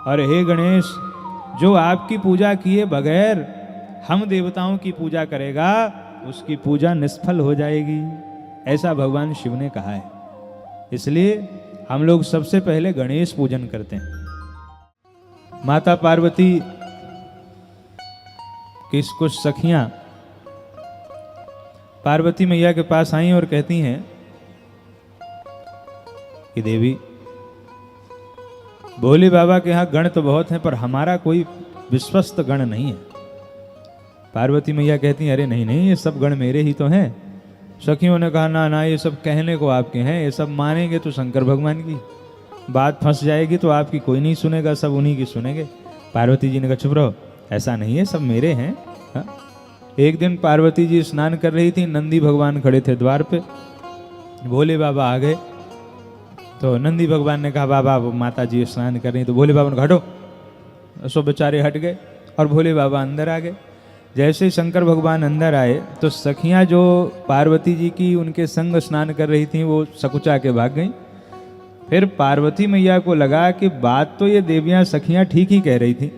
और हे गणेश, जो आपकी पूजा किए बगैर हम देवताओं की पूजा करेगा उसकी पूजा निष्फल हो जाएगी, ऐसा भगवान शिव ने कहा है। इसलिए हम लोग सबसे पहले गणेश पूजन करते हैं। माता पार्वती की कुछ सखियां पार्वती मैया के पास आई और कहती हैं कि देवी, भोले बाबा के यहाँ गण तो बहुत हैं पर हमारा कोई विश्वस्त गण नहीं है। पार्वती मैया कहती हैं, अरे नहीं नहीं, ये सब गण मेरे ही तो हैं। सखियों ने कहा, ना ना, ये सब कहने को आपके हैं, ये सब मानेंगे तो शंकर भगवान की बात फंस जाएगी, तो आपकी कोई नहीं सुनेगा, सब उन्हीं की सुनेंगे। पार्वती जी ने कहा, चुप रहो, ऐसा नहीं है, सब मेरे हैं। हा? एक दिन पार्वती जी स्नान कर रही थी, नंदी भगवान खड़े थे द्वार पे, भोले बाबा आ गए। तो नंदी भगवान ने कहा, बाबा वो माता जी स्नान कर रही, तो भोले बाबा ने हटो, सो बेचारे हट गए और भोले बाबा अंदर आ गए। जैसे शंकर भगवान अंदर आए तो सखियां जो पार्वती जी की उनके संग स्नान कर रही थीं वो सकुचा के भाग गईं। फिर पार्वती मैया को लगा कि बात तो ये देवियां सखियां ठीक ही कह रही थी,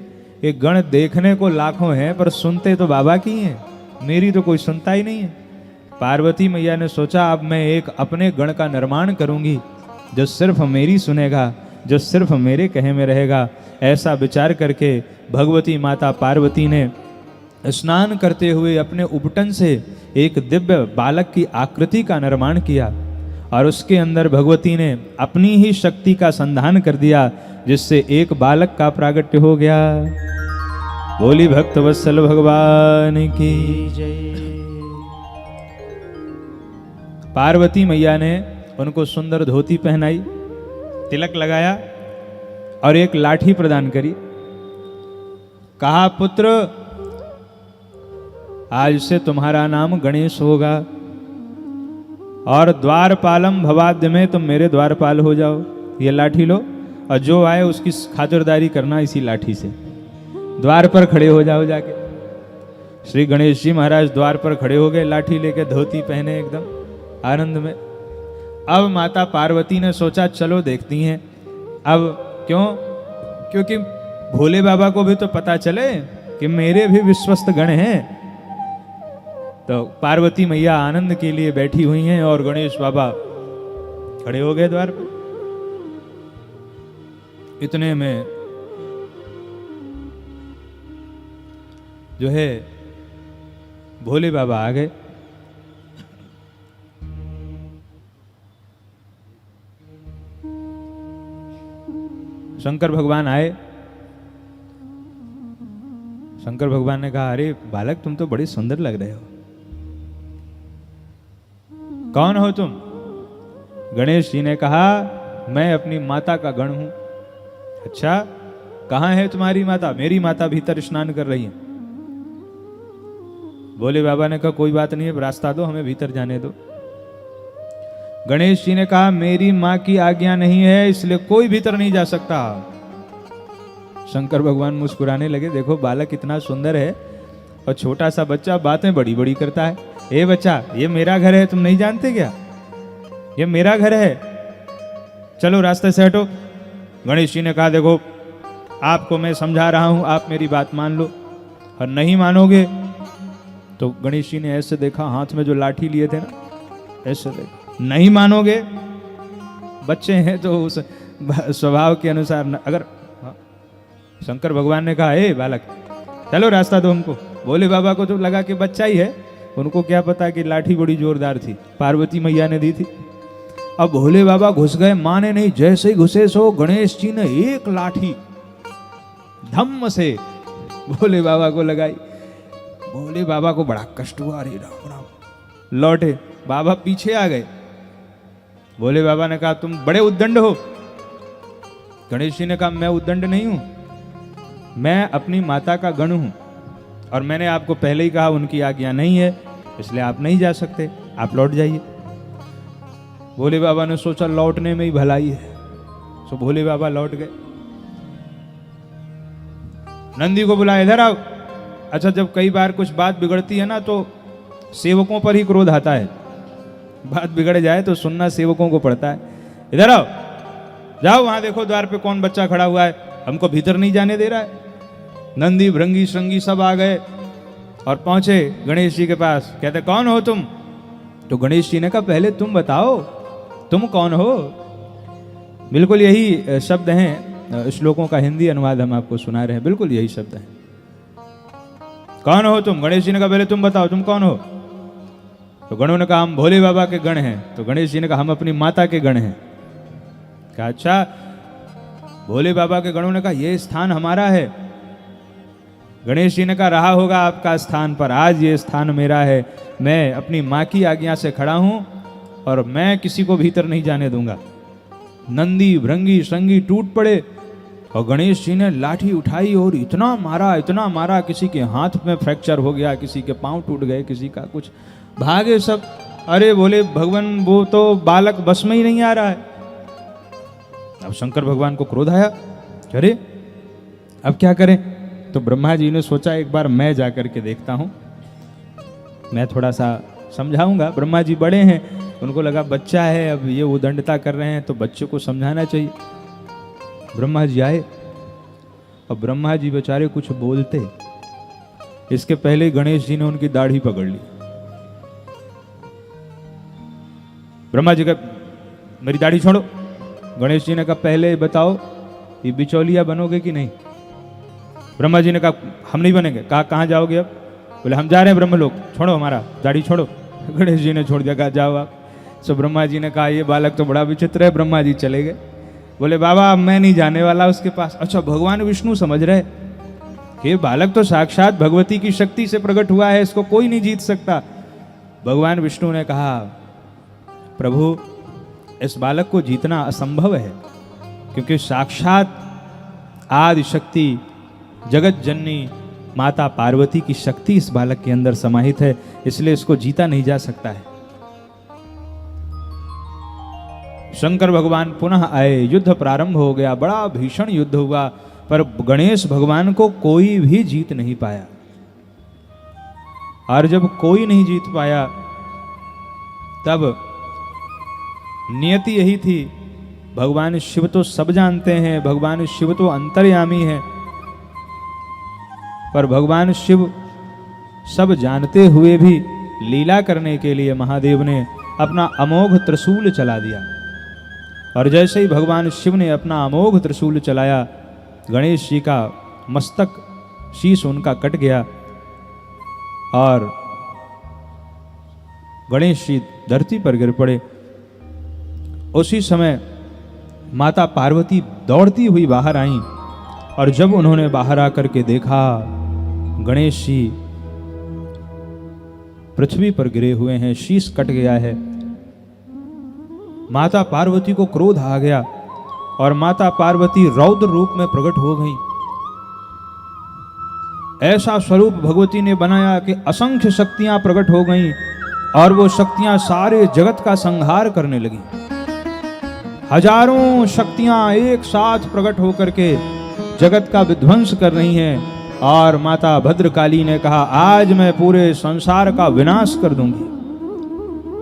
ये गण देखने को लाखों हैं पर सुनते तो बाबा की हैं, मेरी तो कोई सुनता ही नहीं है। पार्वती मैया ने सोचा, अब मैं एक अपने गण का निर्माण करूंगी जो सिर्फ मेरी सुनेगा, जो सिर्फ मेरे कहे में रहेगा। ऐसा विचार करके भगवती माता पार्वती ने स्नान करते हुए अपने उपटन से एक दिव्य बालक की आकृति का निर्माण किया और उसके अंदर भगवती ने अपनी ही शक्ति का संधान कर दिया, जिससे एक बालक का प्रागट्य हो गया। बोली भक्त वत्सल भगवान की जय। पार्वती मैया ने उनको सुंदर धोती पहनाई, तिलक लगाया और एक लाठी प्रदान करी। कहा, पुत्र आज से तुम्हारा नाम गणेश होगा और द्वारपालम भवाद्य में तुम मेरे द्वारपाल हो जाओ। ये लाठी लो और जो आए उसकी खातिरदारी करना इसी लाठी से। द्वार पर खड़े हो जाओ जाके। श्री गणेश जी महाराज द्वार पर खड़े हो गए, लाठी लेके, धोती पहने, एकदम आनंद में। अब माता पार्वती ने सोचा, चलो देखती हैं। अब क्यों? क्योंकि भोले बाबा को भी तो पता चले कि मेरे भी विश्वस्त गण हैं। तो पार्वती मैया आनंद के लिए बैठी हुई हैं और गणेश बाबा खड़े हो गए द्वार पर। इतने में जो है भोले बाबा आ गए। शंकर भगवान आए। शंकर भगवान ने कहा, अरे बालक, तुम तो बड़े सुंदर लग रहे हो, कौन हो तुम? गणेश जी ने कहा, मैं अपनी माता का गण हूं। अच्छा, कहां है तुम्हारी माता? मेरी माता भीतर स्नान कर रही है। भोले बाबा ने कहा, कोई बात नहीं है, रास्ता दो, हमें भीतर जाने दो। गणेश जी ने कहा, मेरी मां की आज्ञा नहीं है, इसलिए कोई भीतर नहीं जा सकता। शंकर भगवान मुस्कुराने लगे, देखो बालक इतना सुंदर है और छोटा सा बच्चा बातें बड़ी बड़ी करता है। ए बच्चा, ये मेरा घर है, तुम नहीं जानते क्या? ये मेरा घर है, चलो रास्ते से हटो। गणेश जी ने कहा, देखो आपको मैं समझा रहा हूं, आप मेरी बात मान लो, और नहीं मानोगे तो गणेश जी ने ऐसे देखा, हाथ में जो लाठी लिए थे ना, ऐसे देखा, नहीं मानोगे, बच्चे हैं तो उस स्वभाव के अनुसार अगर शंकर भगवान ने कहा, ए बालक, चलो रास्ता दो हमको। भोले बाबा को तो लगा कि बच्चा ही है, उनको क्या पता कि लाठी बड़ी जोरदार थी, पार्वती मैया ने दी थी। अब भोले बाबा घुस गए, माने नहीं, जैसे ही घुसे सो गणेश जी ने एक लाठी धम्म से भोले बाबा को लगाई। भोले बाबा को बड़ा कष्ट हुआ, अरे राम राम। लौटे, बाबा पीछे आ गए। भोले बाबा ने कहा, तुम बड़े उद्दंड हो। गणेश जी ने कहा, मैं उद्दंड नहीं हूं, मैं अपनी माता का गण हूं और मैंने आपको पहले ही कहा उनकी आज्ञा नहीं है, इसलिए आप नहीं जा सकते, आप लौट जाइए। भोले बाबा ने सोचा लौटने में ही भलाई है, तो भोले बाबा लौट गए। नंदी को बुलाया, इधर आओ। अच्छा, जब कई बार कुछ बात बिगड़ती है ना तो सेवकों पर ही क्रोध आता है, बात बिगड़ जाए तो सुनना सेवकों को पड़ता है। इधर आओ, जाओ वहां देखो द्वार पे कौन बच्चा खड़ा हुआ है, हमको भीतर नहीं जाने दे रहा है। नंदी भृंगी श्रृंगी सब आ गए और पहुंचे गणेश जी के पास। कहते कौन हो तुम? तो गणेश जी ने कहा पहले तुम बताओ तुम कौन हो। बिल्कुल यही शब्द हैं, श्लोकों का हिंदी अनुवाद हम आपको सुना रहे हैं, बिल्कुल यही शब्द हैं। कौन हो तुम? गणेश जी ने कहा पहले तुम बताओ तुम कौन हो। तो गणों ने कहा हम भोले बाबा के गण हैं। तो गणेश जी ने कहा हम अपनी माता के गण हैं। कहा अच्छा। भोले बाबा के गणों ने कहा यह स्थान हमारा है। गणेश जी ने कहा रहा होगा आपका स्थान, पर आज ये स्थान मेरा है। मैं अपनी माँ की आज्ञा से खड़ा हूं और मैं किसी को भीतर नहीं जाने दूंगा। नंदी भृंगी श्रृंगी टूट पड़े और गणेश जी ने लाठी उठाई और इतना मारा, किसी के हाथ में फ्रैक्चर हो गया, किसी के पांव टूट गए, किसी का कुछ, भागे सब। अरे बोले भगवान वो तो बालक बस में ही नहीं आ रहा है। अब शंकर भगवान को क्रोध आया, अरे अब क्या करें? तो ब्रह्मा जी ने सोचा एक बार मैं जाकर के देखता हूं, मैं थोड़ा सा समझाऊंगा। ब्रह्मा जी बड़े हैं, उनको लगा बच्चा है, अब ये उदंडता कर रहे हैं तो बच्चे को समझाना चाहिए। ब्रह्मा जी आए और ब्रह्मा जी बेचारे कुछ बोलते इसके पहले गणेश जी ने उनकी दाढ़ी पकड़ ली। ब्रह्मा जी का मेरी दाढ़ी छोड़ो। गणेश जी ने कहा पहले बताओ ये बिचौलिया बनोगे कि नहीं? ब्रह्मा जी ने कहा हम नहीं बनेंगे। कहा कहाँ जाओगे अब? बोले हम जा रहे हैं ब्रह्मलोक, छोड़ो हमारा दाढ़ी छोड़ो। गणेश जी ने छोड़ दिया, कहा जाओ आप। सो ब्रह्मा जी ने कहा ये बालक तो बड़ा विचित्र है। ब्रह्मा जी चले गए। बोले बाबा मैं नहीं जाने वाला उसके पास। अच्छा भगवान विष्णु समझ रहे कि बालक तो साक्षात भगवती की शक्ति से प्रकट हुआ है, इसको कोई नहीं जीत सकता। भगवान विष्णु ने कहा प्रभु इस बालक को जीतना असंभव है, क्योंकि साक्षात आदि शक्ति जगत जननी माता पार्वती की शक्ति इस बालक के अंदर समाहित है, इसलिए इसको जीता नहीं जा सकता है। शंकर भगवान पुनः आए, युद्ध प्रारंभ हो गया, बड़ा भीषण युद्ध हुआ, पर गणेश भगवान को कोई भी जीत नहीं पाया। और जब कोई नहीं जीत पाया तब नियति यही थी, भगवान शिव तो सब जानते हैं, भगवान शिव तो अंतर्यामी है, पर भगवान शिव सब जानते हुए भी लीला करने के लिए महादेव ने अपना अमोघ त्रिशूल चला दिया। और जैसे ही भगवान शिव ने अपना अमोघ त्रिशूल चलाया, गणेश जी का मस्तक शीश उनका कट गया और गणेश जी धरती पर गिर पड़े। उसी समय माता पार्वती दौड़ती हुई बाहर आईं और जब उन्होंने बाहर आकर के देखा गणेश जी पृथ्वी पर गिरे हुए हैं, शीश कट गया है, माता पार्वती को क्रोध आ गया और माता पार्वती रौद्र रूप में प्रकट हो गईं। ऐसा स्वरूप भगवती ने बनाया कि असंख्य शक्तियां प्रकट हो गईं और वो शक्तियां सारे जगत का संहार करने लगी। हजारों शक्तियां एक साथ प्रकट होकर के जगत का विध्वंस कर रही हैं। और माता भद्रकाली ने कहा आज मैं पूरे संसार का विनाश कर दूंगी।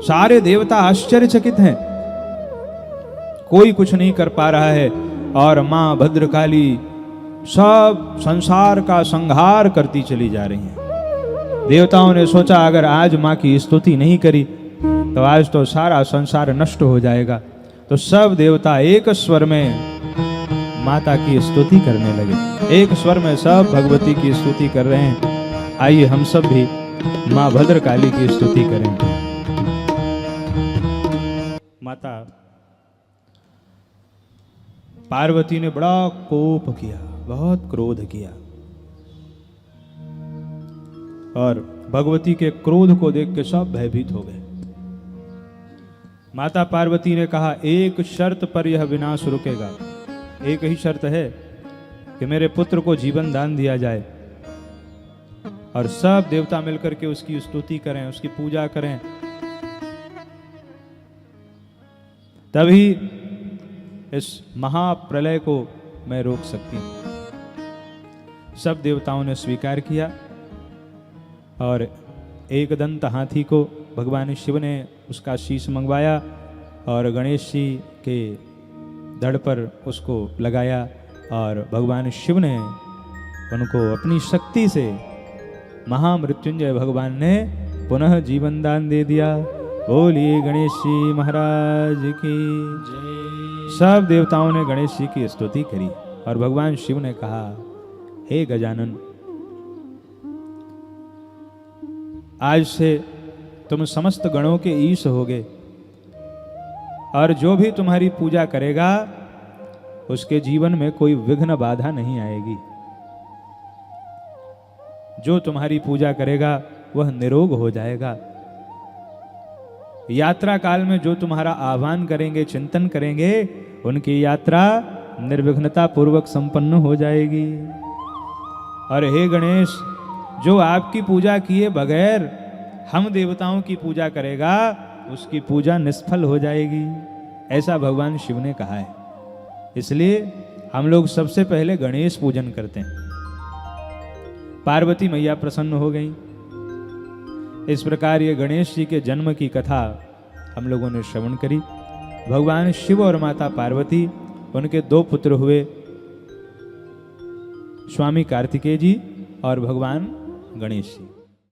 सारे देवता आश्चर्यचकित हैं, कोई कुछ नहीं कर पा रहा है और मां भद्रकाली सब संसार का संहार करती चली जा रही हैं। देवताओं ने सोचा अगर आज मां की स्तुति नहीं करी तो आज तो सारा संसार नष्ट हो जाएगा। तो सब देवता एक स्वर में माता की स्तुति करने लगे, एक स्वर में सब भगवती की स्तुति कर रहे हैं। आइए हम सब भी मां भद्रकाली की स्तुति करेंगे। माता पार्वती ने बड़ा कोप किया, बहुत क्रोध किया और भगवती के क्रोध को देख के सब भयभीत हो गए। माता पार्वती ने कहा एक शर्त पर यह विनाश रुकेगा, एक ही शर्त है कि मेरे पुत्र को जीवन दान दिया जाए। और सब देवता मिलकर के उसकी स्तुति करें, उसकी पूजा करें, तभी इस महाप्रलय को मैं रोक सकती हूं। सब देवताओं ने स्वीकार किया और एक दंत हाथी को भगवान शिव ने उसका शीश मंगवाया और गणेश जी के धड़ पर उसको लगाया और भगवान शिव ने उनको अपनी शक्ति से महामृत्युंजय भगवान ने पुनः जीवन दान दे दिया। बोलिए गणेश जी महाराज की जय। सब देवताओं ने गणेश जी की स्तुति करी और भगवान शिव ने कहा, हे गजानन, आज से तुम समस्त गणों के ईश होगे और जो भी तुम्हारी पूजा करेगा उसके जीवन में कोई विघ्न बाधा नहीं आएगी। जो तुम्हारी पूजा करेगा वह निरोग हो जाएगा। यात्रा काल में जो तुम्हारा आह्वान करेंगे, चिंतन करेंगे, उनकी यात्रा निर्विघ्नता पूर्वक संपन्न हो जाएगी। और हे गणेश, जो आपकी पूजा किए बगैर हम देवताओं की पूजा करेगा उसकी पूजा निष्फल हो जाएगी, ऐसा भगवान शिव ने कहा है। इसलिए हम लोग सबसे पहले गणेश पूजन करते हैं। पार्वती मैया प्रसन्न हो गई। इस प्रकार ये गणेश जी के जन्म की कथा हम लोगों ने श्रवण करी। भगवान शिव और माता पार्वती, उनके 2 पुत्र हुए, स्वामी कार्तिकेय जी और भगवान गणेश जी।